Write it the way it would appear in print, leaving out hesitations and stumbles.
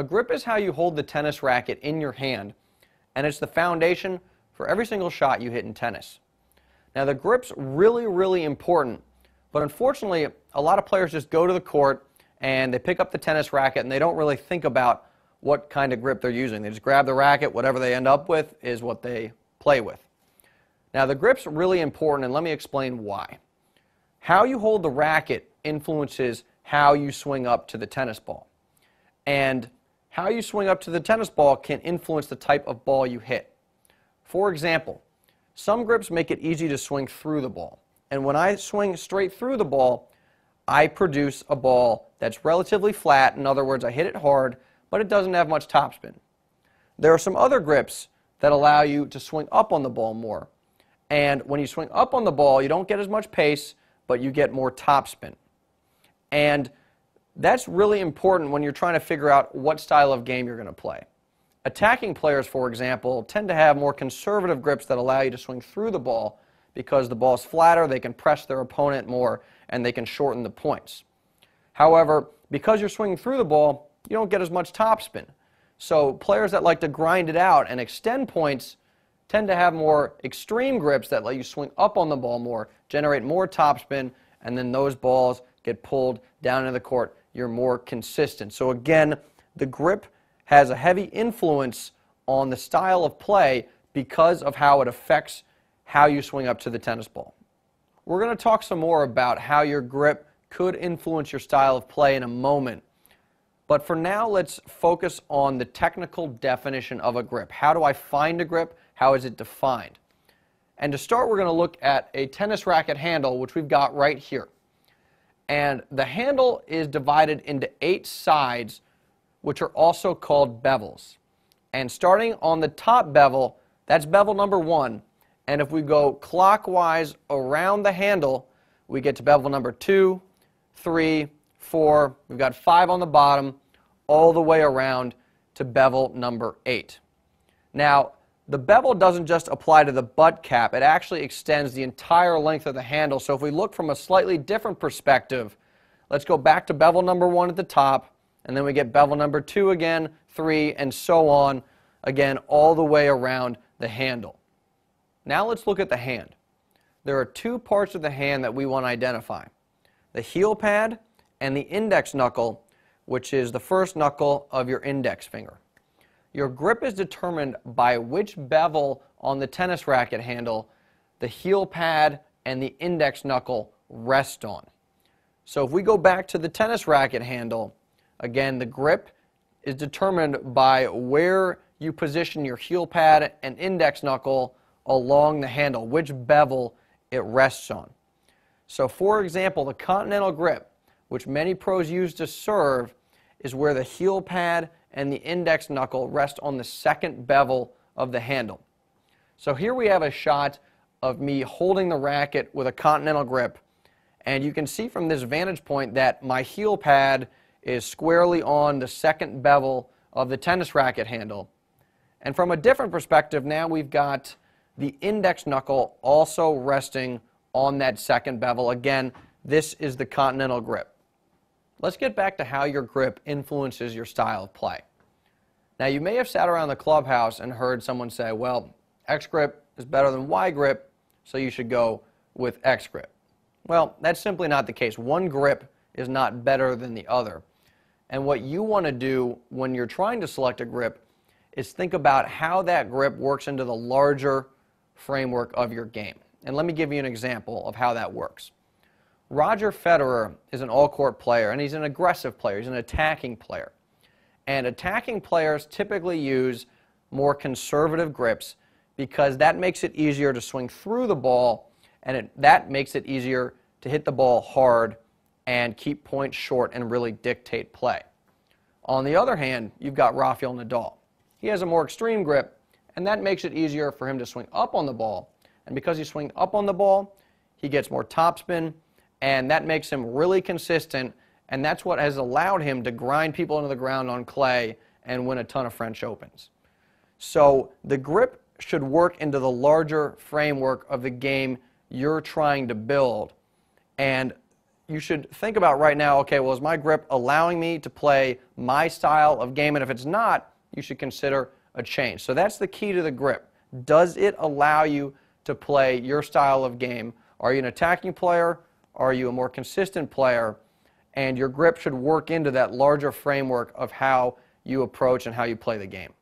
A grip is how you hold the tennis racket in your hand, and it's the foundation for every single shot you hit in tennis. Now, the grip's really important, but unfortunately, a lot of players just go to the court and they pick up the tennis racket and they don't really think about what kind of grip they're using. They just grab the racket, whatever they end up with is what they play with. Now, the grip's really important, and let me explain why. How you hold the racket influences how you swing up to the tennis ball. And how you swing up to the tennis ball can influence the type of ball you hit. For example, some grips make it easy to swing through the ball. And when I swing straight through the ball, I produce a ball that's relatively flat. In other words, I hit it hard, but it doesn't have much topspin. There are some other grips that allow you to swing up on the ball more. And when you swing up on the ball, you don't get as much pace, but you get more topspin. And that's really important when you're trying to figure out what style of game you're going to play. Attacking players, for example, tend to have more conservative grips that allow you to swing through the ball because the ball's flatter, they can press their opponent more, and they can shorten the points. However, because you're swinging through the ball, you don't get as much topspin. So players that like to grind it out and extend points tend to have more extreme grips that let you swing up on the ball more, generate more topspin, and then those balls get pulled down into the court. You're more consistent. So again, the grip has a heavy influence on the style of play because of how it affects how you swing up to the tennis ball. We're going to talk some more about how your grip could influence your style of play in a moment. But for now, let's focus on the technical definition of a grip. How do I find a grip? How is it defined? And to start, we're going to look at a tennis racket handle, which we've got right here. And the handle is divided into 8 sides, which are also called bevels. And starting on the top bevel, that's bevel number 1. And if we go clockwise around the handle, we get to bevel number 2, 3, 4. We've got 5 on the bottom, all the way around to bevel number 8. Now, the bevel doesn't just apply to the butt cap. It actually extends the entire length of the handle. So if we look from a slightly different perspective, let's go back to bevel number 1 at the top, and then we get bevel number 2 again, 3, and so on, again, all the way around the handle. Now let's look at the hand. There are 2 parts of the hand that we want to identify: the heel pad and the index knuckle, which is the first knuckle of your index finger. Your grip is determined by which bevel on the tennis racket handle the heel pad and the index knuckle rest on. So if we go back to the tennis racket handle, again, the grip is determined by where you position your heel pad and index knuckle along the handle, which bevel it rests on. So for example, the Continental grip, which many pros use to serve, is where the heel pad and the index knuckle rest on the second bevel of the handle. So here we have a shot of me holding the racket with a Continental grip, and you can see from this vantage point that my heel pad is squarely on the second bevel of the tennis racket handle. And from a different perspective, now we've got the index knuckle also resting on that second bevel. Again, this is the Continental grip. Let's get back to how your grip influences your style of play. Now, you may have sat around the clubhouse and heard someone say, well, X grip is better than Y grip, so you should go with X grip. Well, that's simply not the case. One grip is not better than the other. And what you want to do when you're trying to select a grip is think about how that grip works into the larger framework of your game. And let me give you an example of how that works. Roger Federer is an all-court player, and he's an aggressive player. He's an attacking player. And attacking players typically use more conservative grips because that makes it easier to swing through the ball, and that makes it easier to hit the ball hard and keep points short and really dictate play. On the other hand, you've got Rafael Nadal. He has a more extreme grip, and that makes it easier for him to swing up on the ball. And because he swings up on the ball, he gets more topspin, and that makes him really consistent, and that's what has allowed him to grind people into the ground on clay and win a ton of French Opens. So the grip should work into the larger framework of the game you're trying to build. And you should think about right now, okay, well, is my grip allowing me to play my style of game? And if it's not, you should consider a change. So that's the key to the grip. Does it allow you to play your style of game? Are you an attacking player? Are you a more consistent player? And your grip should work into that larger framework of how you approach and how you play the game.